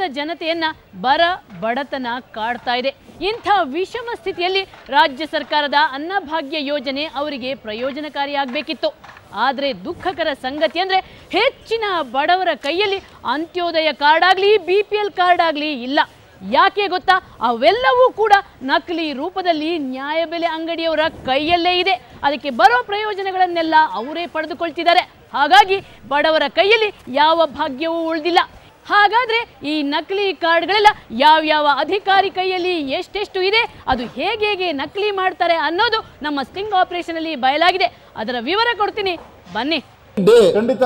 ದೇಶದ ಜನತೆಯನ್ನ ಬಡತನ ಕಾಡ್ತಾ ಇದೆ. ಇಂಥ ವಿಷಮ ಸ್ಥಿತಿಯಲ್ಲಿ ರಾಜ್ಯ ಸರ್ಕಾರದ ಅನ್ನಭಾಗ್ಯ ಯೋಜನೆ ಅವರಿಗೆ ಪ್ರಯೋಜನಕಾರಿಯಾಗಬೇಕಿತ್ತು. ಆದರೆ ದುಃಖಕರ ಸಂಗತಿ ಅಂದರೆ ಹೆಚ್ಚಿನ ಬಡವರ ಕೈಯಲ್ಲಿ ಅಂತ್ಯೋದಯ ಕಾರ್ಡ್ ಆಗಲಿ BPL ಕಾರ್ಡ್ ಆಗಲಿ ಇಲ್ಲ. ಯಾಕೆ ಗೊತ್ತಾ? ಅವೆಲ್ಲವೂ ಕೂಡ ನಕಲಿ ರೂಪದಲ್ಲಿ ನ್ಯಾಯಬೆಲೆ ಅಂಗಡಿಯವರ ಕೈಯಲ್ಲೇ ಇದೆ. ಅದಕ್ಕೆ ಬರೋ ಪ್ರಯೋಜನಗಳನ್ನೆಲ್ಲ ಅವರೇ ಪಡೆದುಕೊಳ್ತಿದ್ದಾರೆ. ಹಾಗಾಗಿ ಬಡವರ ಕೈಯಲ್ಲಿ ಯಾವ ಭಾಗ್ಯವೂ ಉಳಿದಿಲ್ಲ. ಹಾಗಾದರೆ ಈ ನಕಲಿ ಕಾರ್ಡ್ಗಳೆಲ್ಲ ಯಾವ್ಯಾವ ಅಧಿಕಾರಿ ಕೈಯಲ್ಲಿ ಎಷ್ಟೆಷ್ಟು ಇದೆ, ಅದು ಹೇಗೆ ನಕಲಿ ಮಾಡ್ತಾರೆ ಅನ್ನೋದು ನಮ್ಮ ಸ್ಟಿಂಗ್ ಆಪರೇಷನಲ್ಲಿ ಬಯಲಾಗಿದೆ. ಅದರ ವಿವರ ಕೊಡ್ತೀನಿ, ಬನ್ನಿ. ಖಂಡಿತ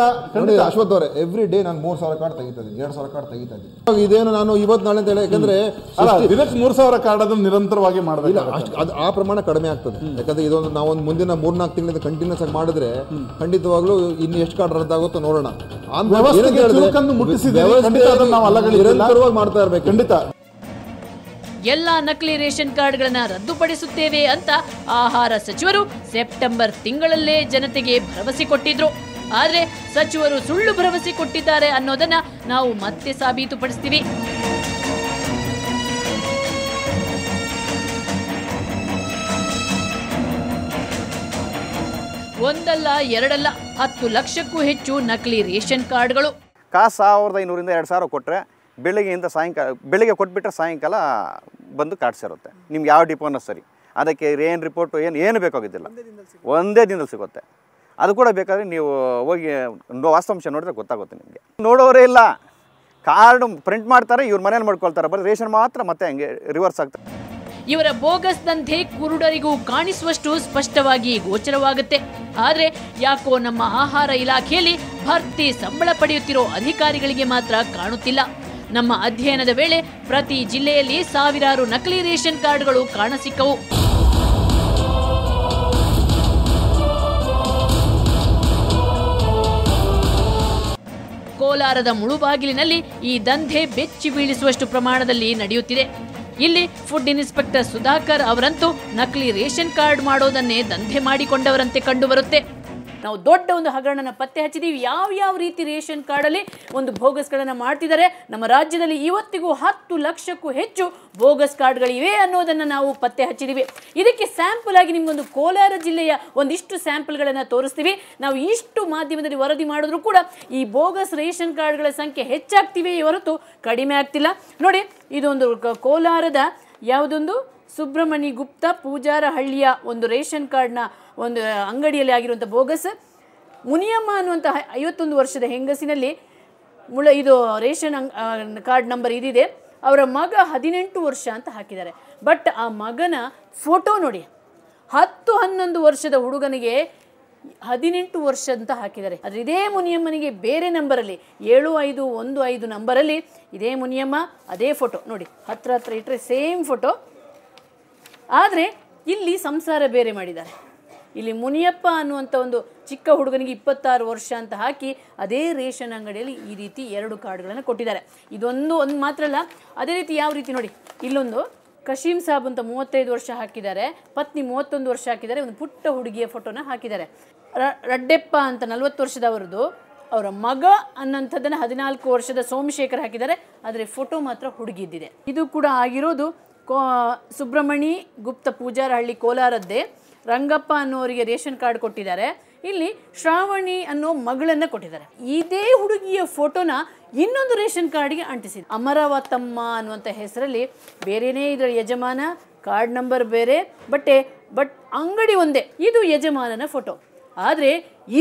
ಅಶ್ವಥ್ ಅವರೇ, ಎವ್ರಿ ಡೇ ನಾನು 3,000 ಕಾರ್ಡ್ ತೆಗಿತಾ ಇದ್ದೀನಿ, 2,000 ಕಾರ್ಡ್ ತೆಗಿತಾ ಇದ್ದೀನಿ. ಇದೇನು ನಾನು ಇವತ್ತು ನಾಳೆ ಅಂತ ಹೇಳಿ, ಯಾಕಂದ್ರೆ 3,000 ಕಾರ್ಡ್ ಅದನ್ನು ನಿರಂತರವಾಗಿ ಮಾಡಬೇಕು. ಅದು ಆ ಪ್ರಮಾಣ ಕಡಿಮೆ ಆಗ್ತದೆ. ಯಾಕಂದ್ರೆ ಇದೊಂದು ನಾವೊಂದು ಮುಂದಿನ 3-4 ತಿಂಗಳಿಂದ ಕಂಟಿನ್ಯೂಸ್ ಆಗಿ ಮಾಡಿದ್ರೆ ಖಂಡಿತವಾಗ್ಲೂ ಇನ್ನು ಎಷ್ಟು ಕಾರ್ಡ್ ರದ್ದಾಗುತ್ತೋ ನೋಡೋಣ. ನಿರಂತರವಾಗಿ ಮಾಡ್ತಾ ಇರ್ಬೇಕು. ಖಂಡಿತ ಎಲ್ಲ ನಕಲಿ ರೇಷನ್ ಕಾರ್ಡ್ಗಳನ್ನ ರದ್ದುಪಡಿಸುತ್ತೇವೆ ಅಂತ ಆಹಾರ ಸಚಿವರು ಸೆಪ್ಟೆಂಬರ್ ತಿಂಗಳಲ್ಲೇ ಜನತೆಗೆ ಭರವಸೆ ಕೊಟ್ಟಿದ್ರು. ಆದರೆ ಸಚಿವರು ಸುಳ್ಳು ಭರವಸೆ ಕೊಟ್ಟಿದ್ದಾರೆ ಅನ್ನೋದನ್ನ ನಾವು ಮತ್ತೆ ಸಾಬೀತುಪಡಿಸ್ತೀವಿ. ಒಂದಲ್ಲ ಎರಡಲ್ಲ 10 ಲಕ್ಷಕ್ಕೂ ಹೆಚ್ಚು ನಕಲಿ ರೇಷನ್ ಕಾರ್ಡ್ಗಳು. ಕಾಸು 1,500ರಿಂದ 2,000 ಕೊಟ್ಟರೆ ಬೆಳಿಗ್ಗೆಯಿಂದ ಬೆಳಿಗ್ಗೆ ಕೊಟ್ಬಿಟ್ರೆ ಸಾಯಂಕಾಲ ಬಂದು ಕಾರ್ಡ್ ಸೇರುತ್ತೆ. ನಿಮ್ಗೆ ಯಾವ ಡಿಪೋನ ಸರಿ, ಅದಕ್ಕೆ ಏನು ರಿಪೋರ್ಟು ಏನು ಬೇಕಾಗಿದ್ದಿಲ್ಲ, ಒಂದೇ ದಿನದಲ್ಲಿ ಸಿಗುತ್ತೆ. ಅದು ಕೂಡ ಬೇಕಾದರೆ ನೀವು ಹೋಗಿ ವಾಸ್ತವಾಂಶ ನೋಡಿದ್ರೆ ಗೊತ್ತಾಗುತ್ತೆ ನಿಮಗೆ. ನೋಡೋರೇ ಇಲ್ಲ, ಕಾರ್ಡ್ ಪ್ರಿಂಟ್ ಮಾಡ್ತಾರೆ, ಇವ್ರ ಮನೇಲಿ ಮಾಡ್ಕೊಳ್ತಾರೆ, ಬರೀ ರೇಷನ್ ಮಾತ್ರ ಮತ್ತೆ ಹಂಗೆ ರಿವರ್ಸ್ ಆಗ್ತಾರೆ. ಇವರ ಬೋಗಸ್ ದಂಧೆ ಕುರುಡರಿಗೂ ಕಾಣಿಸುವಷ್ಟು ಸ್ಪಷ್ಟವಾಗಿ ಗೋಚರವಾಗುತ್ತೆ. ಆದರೆ ಯಾಕೋ ನಮ್ಮ ಆಹಾರ ಇಲಾಖೆಯಲ್ಲಿ ಭರ್ತಿ ಸಂಬಳ ಪಡೆಯುತ್ತಿರೋ ಅಧಿಕಾರಿಗಳಿಗೆ ಮಾತ್ರ ಕಾಣುತ್ತಿಲ್ಲ. ನಮ್ಮ ಅಧ್ಯಯನದ ವೇಳೆ ಪ್ರತಿ ಜಿಲ್ಲೆಯಲ್ಲಿ ಸಾವಿರಾರು ನಕಲಿ ರೇಷನ್ ಕಾರ್ಡ್ಗಳು ಕಾಣಸಿಕ್ಕವು. ಕೋಲಾರದ ಮುಳುಬಾಗಿಲಿನಲ್ಲಿ ಈ ದಂಧೆ ಬೆಚ್ಚಿ ಬೀಳಿಸುವಷ್ಟು ಪ್ರಮಾಣದಲ್ಲಿ ನಡೆಯುತ್ತಿದೆ. ಇಲ್ಲಿ ಫುಡ್ ಇನ್ಸ್ಪೆಕ್ಟರ್ ಸುಧಾಕರ್ ಅವರಂತೂ ನಕಲಿ ರೇಷನ್ ಕಾರ್ಡ್ ಮಾಡೋದನ್ನೇ ದಂಧೆ ಮಾಡಿಕೊಂಡವರಂತೆ ಕಂಡುಬರುತ್ತೆ. ನಾವು ದೊಡ್ಡ ಒಂದು ಹಗರಣನ ಪತ್ತೆ ಹಚ್ಚಿದೀವಿ. ಯಾವ ರೀತಿ ರೇಷನ್ ಕಾರ್ಡಲ್ಲಿ ಒಂದು ಬೋಗಸ್ಗಳನ್ನು ಮಾಡ್ತಿದ್ದಾರೆ. ನಮ್ಮ ರಾಜ್ಯದಲ್ಲಿ ಇವತ್ತಿಗೂ 10 ಲಕ್ಷಕ್ಕೂ ಹೆಚ್ಚು ಬೋಗಸ್ ಕಾರ್ಡ್ಗಳಿವೆ ಅನ್ನೋದನ್ನು ನಾವು ಪತ್ತೆ ಹಚ್ಚಿದ್ದೀವಿ. ಇದಕ್ಕೆ ಸ್ಯಾಂಪಲ್ ಆಗಿ ನಿಮಗೊಂದು ಕೋಲಾರ ಜಿಲ್ಲೆಯ ಒಂದಿಷ್ಟು ಸ್ಯಾಂಪಲ್ಗಳನ್ನು ತೋರಿಸ್ತೀವಿ. ನಾವು ಇಷ್ಟು ಮಾಧ್ಯಮದಲ್ಲಿ ವರದಿ ಮಾಡಿದ್ರು ಕೂಡ ಈ ಬೋಗಸ್ ರೇಷನ್ ಕಾರ್ಡ್ಗಳ ಸಂಖ್ಯೆ ಹೆಚ್ಚಾಗ್ತಿವೆ ಹೊರತು ಕಡಿಮೆ ಆಗ್ತಿಲ್ಲ. ನೋಡಿ, ಇದೊಂದು ಕೋಲಾರದ ಯಾವುದೊಂದು ಸುಬ್ರಹ್ಮಣಿ ಗುಪ್ತಾ ಪೂಜಾರಹಳ್ಳಿಯ ಒಂದು ರೇಷನ್ ಕಾರ್ಡ್ನ ಒಂದು ಅಂಗಡಿಯಲ್ಲಿ ಆಗಿರುವಂಥ ಬೋಗಸ್. ಮುನಿಯಮ್ಮ ಅನ್ನುವಂಥ 51 ವರ್ಷದ ಹೆಂಗಸಿನಲ್ಲಿ ಇದು ರೇಷನ್ ಕಾರ್ಡ್ ನಂಬರ್ ಇದಿದೆ. ಅವರ ಮಗ 18 ವರ್ಷ ಅಂತ ಹಾಕಿದ್ದಾರೆ. ಬಟ್ ಆ ಮಗನ ಫೋಟೋ ನೋಡಿ, 10-11 ವರ್ಷದ ಹುಡುಗನಿಗೆ 18 ವರ್ಷ ಅಂತ ಹಾಕಿದ್ದಾರೆ. ಆದರೆ ಇದೇ ಮುನಿಯಮ್ಮನಿಗೆ ಬೇರೆ ನಂಬರಲ್ಲಿ 7515 ನಂಬರಲ್ಲಿ ಇದೇ ಮುನಿಯಮ್ಮ ಅದೇ ಫೋಟೋ ನೋಡಿ, ಹತ್ರ ಇಟ್ಟರೆ ಸೇಮ್ ಫೋಟೋ. ಆದರೆ ಇಲ್ಲಿ ಸಂಸಾರ ಬೇರೆ ಮಾಡಿದ್ದಾರೆ. ಇಲ್ಲಿ ಮುನಿಯಪ್ಪ ಅನ್ನುವಂಥ ಒಂದು ಚಿಕ್ಕ ಹುಡುಗನಿಗೆ 26 ವರ್ಷ ಅಂತ ಹಾಕಿ ಅದೇ ರೇಷನ್ ಅಂಗಡಿಯಲ್ಲಿ ಈ ರೀತಿ 2 ಕಾರ್ಡ್ಗಳನ್ನು ಕೊಟ್ಟಿದ್ದಾರೆ. ಇದೊಂದು ಮಾತ್ರ ಅಲ್ಲ, ಅದೇ ರೀತಿ ಯಾವ ರೀತಿ ನೋಡಿ, ಇಲ್ಲೊಂದು ಕಶೀಂ ಸಾಬ್ ಅಂತ 35 ವರ್ಷ ಹಾಕಿದ್ದಾರೆ, ಪತ್ನಿ 31 ವರ್ಷ ಹಾಕಿದ್ದಾರೆ, ಒಂದು ಪುಟ್ಟ ಹುಡುಗಿಯ ಫೋಟೋನ ಹಾಕಿದ್ದಾರೆ. ರಡ್ಡೆಪ್ಪ ಅಂತ 40 ವರ್ಷದವರದು, ಅವರ ಮಗ ಅನ್ನೋಂಥದ್ದನ್ನು 14 ವರ್ಷದ ಸೋಮಶೇಖರ್ ಹಾಕಿದ್ದಾರೆ. ಆದರೆ ಫೋಟೋ ಮಾತ್ರ ಹುಡುಗಿದ್ದಿದೆ. ಇದು ಕೂಡ ಆಗಿರೋದು ಸುಬ್ರಹ್ಮಣಿ ಗುಪ್ತ ಪೂಜಾರಹಳ್ಳಿ ಕೋಲಾರದ್ದೇ. ರಂಗಪ್ಪ ಅನ್ನೋರಿಗೆ ರೇಷನ್ ಕಾರ್ಡ್ ಕೊಟ್ಟಿದ್ದಾರೆ. ಇಲ್ಲಿ ಶ್ರಾವಣಿ ಅನ್ನೋ ಮಗಳನ್ನು ಕೊಟ್ಟಿದ್ದಾರೆ. ಇದೇ ಹುಡುಗಿಯ ಫೋಟೋನ ಇನ್ನೊಂದು ರೇಷನ್ ಕಾರ್ಡ್ಗೆ ಅಂಟಿಸಿದೆ. ಅಮರವತಮ್ಮ ಅನ್ನುವಂಥ ಹೆಸರಲ್ಲಿ ಬೇರೆಯೇ ಇದರ ಯಜಮಾನ, ಕಾರ್ಡ್ ನಂಬರ್ ಬೇರೆ, ಬಟ್ ಅಂಗಡಿ ಒಂದೇ. ಇದು ಯಜಮಾನನ ಫೋಟೋ. ಆದರೆ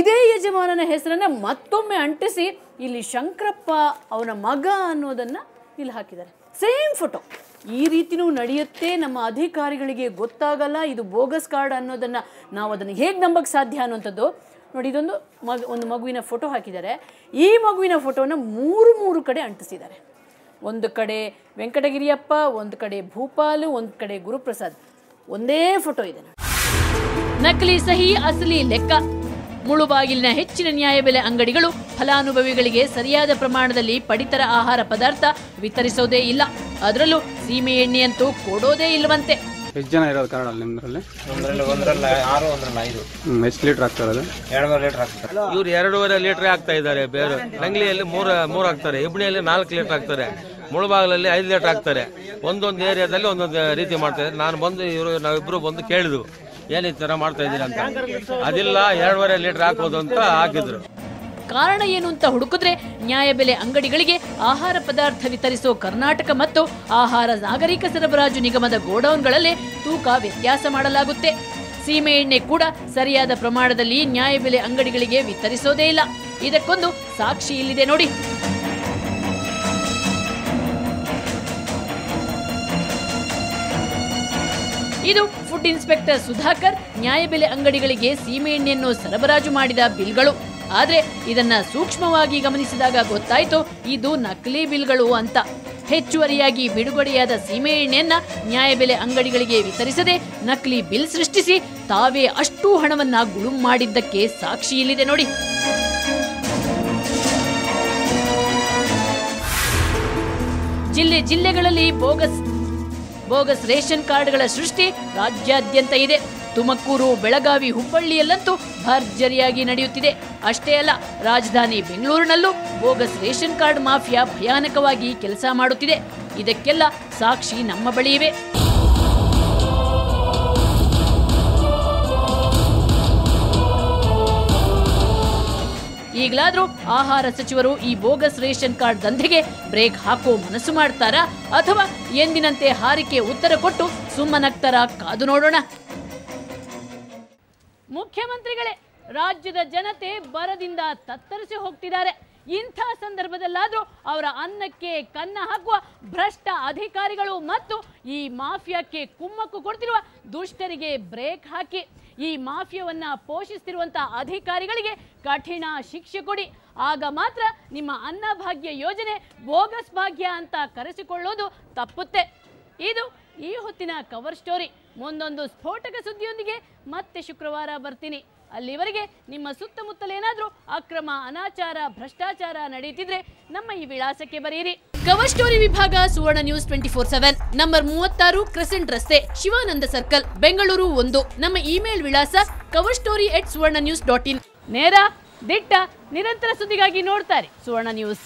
ಇದೇ ಯಜಮಾನನ ಹೆಸರನ್ನು ಮತ್ತೊಮ್ಮೆ ಅಂಟಿಸಿ ಇಲ್ಲಿ ಶಂಕರಪ್ಪ ಅವನ ಮಗ ಅನ್ನೋದನ್ನು ಇಲ್ಲಿ ಹಾಕಿದ್ದಾರೆ. Same photo. ಈ ರೀತಿಯೂ ನಡೆಯುತ್ತೆ. ನಮ್ಮ ಅಧಿಕಾರಿಗಳಿಗೆ ಗೊತ್ತಾಗಲ್ಲ ಇದು ಬೋಗಸ್ ಕಾರ್ಡ್ ಅನ್ನೋದನ್ನು. ನಾವು ಅದನ್ನು ಹೇಗೆ ನಂಬಕ್ಕೆ ಸಾಧ್ಯ ಅನ್ನುವಂಥದ್ದು ನೋಡಿ. ಇದೊಂದು ಒಂದು ಮಗುವಿನ ಫೋಟೋ ಹಾಕಿದ್ದಾರೆ. ಈ ಮಗುವಿನ ಫೋಟೋನ 3 ಕಡೆ ಅಂಟಿಸಿದ್ದಾರೆ. ಒಂದು ಕಡೆ ವೆಂಕಟಗಿರಿಯಪ್ಪ, ಒಂದು ಕಡೆ ಭೂಪಾಲು, ಒಂದು ಕಡೆ ಗುರುಪ್ರಸಾದ್. ಒಂದೇ ಫೋಟೋ ಇದೆ. ನಕಲಿ ಸಹಿ ಅಸಲಿ ಲೆಕ್ಕ. ಮುಳುಬಾಗಿಲಿನ ಹೆಚ್ಚಿನ ನ್ಯಾಯಬೆಲೆ ಅಂಗಡಿಗಳು ಫಲಾನುಭವಿಗಳಿಗೆ ಸರಿಯಾದ ಪ್ರಮಾಣದಲ್ಲಿ ಪಡಿತರ ಆಹಾರ ಪದಾರ್ಥ ವಿತರಿಸೋದೇ ಇಲ್ಲ. ಅದರಲ್ಲೂ ಸೀಮೆ ಎಣ್ಣೆಯಂತೂ ಕೊಡೋದೇ ಇಲ್ಲವಂತೆ. ಎಷ್ಟು ಜನ ಇರೋದು ಕಾರ್ಡ್ ನಿಮ್ದ್ರಲ್ಲಿ? ಒಂದರಲ್ಲಿ 6, ಒಂದರಲ್ಲಿ 5. ಎಷ್ಟು ಲೀಟರ್ ಆಗ್ತಾ ಇರೋದು? 2.5 ಲೀಟರ್ ಆಗ್ತಾರೆ. ಇವ್ರು 2.5 ಲೀಟರ್ ಆಗ್ತಾ ಇದ್ದಾರೆ. ಬೇರೆ ನಂಗ್ಲಿಯಲ್ಲಿ 3 ಆಗ್ತಾರೆ, ಇಬ್ಣಿಯಲ್ಲಿ 4 ಲೀಟರ್ ಆಗ್ತಾರೆ. ಮುಳುಬಾಗಿಲಲ್ಲಿ 5 ಲೀಟರ್ ಹಾಕ್ತಾರೆ. ಒಂದೊಂದು ಏರಿಯಾದಲ್ಲಿ ಒಂದೊಂದು ರೀತಿ ಮಾಡ್ತಾರೆ. ನಾನು ಬಂದು ನಾವಿಬ್ಬರು ಬಂದು ಕೇಳಿದ್ವು, ಏನು ಈ ಥರ ಮಾಡ್ತಾ ಇದ್ದೀರಾ ಅಂತ. ಅದಿಲ್ಲ 2.5 ಲೀಟರ್ ಹಾಕೋದು ಅಂತ ಹಾಕಿದ್ರು. ಕಾರಣ ಏನು ಅಂತ ಹುಡುಕಿದ್ರೆ ನ್ಯಾಯಬೆಲೆ ಅಂಗಡಿಗಳಿಗೆ ಆಹಾರ ಪದಾರ್ಥ ವಿತರಿಸೋ ಕರ್ನಾಟಕ ಮತ್ತು ಆಹಾರ ನಾಗರಿಕ ಸರಬರಾಜು ನಿಗಮದ ಗೋಡೌನ್ಗಳಲ್ಲೇ ತೂಕ ವ್ಯತ್ಯಾಸ ಮಾಡಲಾಗುತ್ತೆ. ಸೀಮೆ ಎಣ್ಣೆ ಕೂಡ ಸರಿಯಾದ ಪ್ರಮಾಣದಲ್ಲಿ ನ್ಯಾಯಬೆಲೆ ಅಂಗಡಿಗಳಿಗೆ ವಿತರಿಸೋದೇ ಇಲ್ಲ. ಇದಕ್ಕೊಂದು ಸಾಕ್ಷಿ ಇಲ್ಲಿದೆ ನೋಡಿ. ಇದು ಫುಡ್ ಇನ್ಸ್ಪೆಕ್ಟರ್ ಸುಧಾಕರ್ ನ್ಯಾಯಬೆಲೆ ಅಂಗಡಿಗಳಿಗೆ ಸೀಮೆ ಎಣ್ಣೆಯನ್ನು ಸರಬರಾಜು ಮಾಡಿದ ಬಿಲ್ಗಳು. ಆದ್ರೆ ಇದನ್ನ ಸೂಕ್ಷ್ಮವಾಗಿ ಗಮನಿಸಿದಾಗ ಗೊತ್ತಾಯ್ತು ಇದು ನಕಲಿ ಬಿಲ್ಗಳು ಅಂತ. ಹೆಚ್ಚುವರಿಯಾಗಿ ಬಿಡುಗಡೆಯಾದ ಸೀಮೆ ಎಣ್ಣೆಯನ್ನ ನ್ಯಾಯಬೆಲೆ ಅಂಗಡಿಗಳಿಗೆ ವಿತರಿಸದೆ ನಕಲಿ ಬಿಲ್ ಸೃಷ್ಟಿಸಿ ತಾವೇ ಅಷ್ಟು ಹಣವನ್ನ ಗುಳುಂ ಮಾಡಿದ್ದಕ್ಕೆ ಸಾಕ್ಷಿ ಇಲ್ಲಿದೆ ನೋಡಿ. ಜಿಲ್ಲೆಗಳಲ್ಲಿ ಬೋಗಸ್ ರೇಷನ್ ಕಾರ್ಡ್ಗಳ ಸೃಷ್ಟಿ ರಾಜ್ಯಾದ್ಯಂತ ಇದೆ. ತುಮಕೂರು, ಬೆಳಗಾವಿ, ಹುಬ್ಬಳ್ಳಿಯಲ್ಲಂತೂ ಭರ್ಜರಿಯಾಗಿ ನಡೆಯುತ್ತಿದೆ. ಅಷ್ಟೇ ಅಲ್ಲ, ರಾಜಧಾನಿ ಬೆಂಗಳೂರಿನಲ್ಲೂ ಬೋಗಸ್ ರೇಷನ್ ಕಾರ್ಡ್ ಮಾಫಿಯಾ ಭಯಾನಕವಾಗಿ ಕೆಲಸ ಮಾಡುತ್ತಿದೆ. ಇದಕ್ಕೆಲ್ಲ ಸಾಕ್ಷಿ ನಮ್ಮ ಬಳಿ ಇವೆ. ಈಗಲಾದ್ರೂ ಆಹಾರ ಸಚಿವರು ಈ ಬೋಗಸ್ ರೇಷನ್ ಕಾರ್ಡ್ ದಂಧೆಗೆ ಬ್ರೇಕ್ ಹಾಕೋ ಮನಸ್ಸು ಮಾಡ್ತಾರಾ ಅಥವಾ ಎಂದಿನಂತೆ ಹಾರಿಕೆ ಉತ್ತರ ಕೊಟ್ಟು ಸುಮ್ಮನಾಗ್ತಾರಾ ಕಾದು ನೋಡೋಣ. ಮುಖ್ಯಮಂತ್ರಿಗಳೇ, ರಾಜ್ಯದ ಜನತೆ ಬರದಿಂದ ತತ್ತರಿಸಿ ಹೋಗ್ತಿದ್ದಾರೆ. ಇಂಥ ಸಂದರ್ಭದಲ್ಲಾದ್ರೂ ಅವರ ಅನ್ನಕ್ಕೆ ಕನ್ನ ಹಾಕುವ ಭ್ರಷ್ಟ ಅಧಿಕಾರಿಗಳು ಮತ್ತು ಈ ಮಾಫಿಯಾಕ್ಕೆ ಕುಮ್ಮಕ್ಕು ಕೊಡ್ತಿರುವ ದುಷ್ಟರಿಗೆ ಬ್ರೇಕ್ ಹಾಕಿ. ಈ ಮಾಫಿಯಾವನ್ನ ಪೋಷಿಸುತ್ತಿರುವಂತಹ ಅಧಿಕಾರಿಗಳಿಗೆ ಕಠಿಣ ಶಿಕ್ಷೆ ಕೊಡಿ. ಆಗ ಮಾತ್ರ ನಿಮ್ಮ ಅನ್ನಭಾಗ್ಯ ಯೋಜನೆ ಬೋಗಸ್ ಭಾಗ್ಯ ಅಂತ ಕರೆಸಿಕೊಳ್ಳೋದು ತಪ್ಪುತ್ತೆ. ಇದು ಈ ಹೊತ್ತಿನ ಕವರ್ ಸ್ಟೋರಿ. ಮುಂದೊಂದು ಸ್ಫೋಟಕ ಸುದ್ದಿಯೊಂದಿಗೆ ಮತ್ತೆ ಶುಕ್ರವಾರ ಬರ್ತೀನಿ. ಅಲ್ಲಿವರೆಗೆ ನಿಮ್ಮ ಸುತ್ತಮುತ್ತಲೇನಾದ್ರೂ ಅಕ್ರಮ, ಅನಾಚಾರ, ಭ್ರಷ್ಟಾಚಾರ ನಡೆಯುತ್ತಿದ್ರೆ ನಮ್ಮ ಈ ವಿಳಾಸಕ್ಕೆ ಬರೆಯಿರಿ. ಕವರ್ ಸ್ಟೋರಿ ವಿಭಾಗ, ಸುವರ್ಣ ನ್ಯೂಸ್ 24/7, ನಂಬರ್ 36, ಕ್ರೆಸೆಂಟ್ ರಸ್ತೆ, ಶಿವಾನಂದ ಸರ್ಕಲ್, ಬೆಂಗಳೂರು 1. ನಮ್ಮ ಇಮೇಲ್ ವಿಳಾಸ coverstory@suvarnanews.in. ನೇರ, ದಿಟ್ಟ, ನಿರಂತರ ಸುದ್ದಿಗಾಗಿ ನೋಡ್ತಾರೆ ಸುವರ್ಣ ನ್ಯೂಸ್.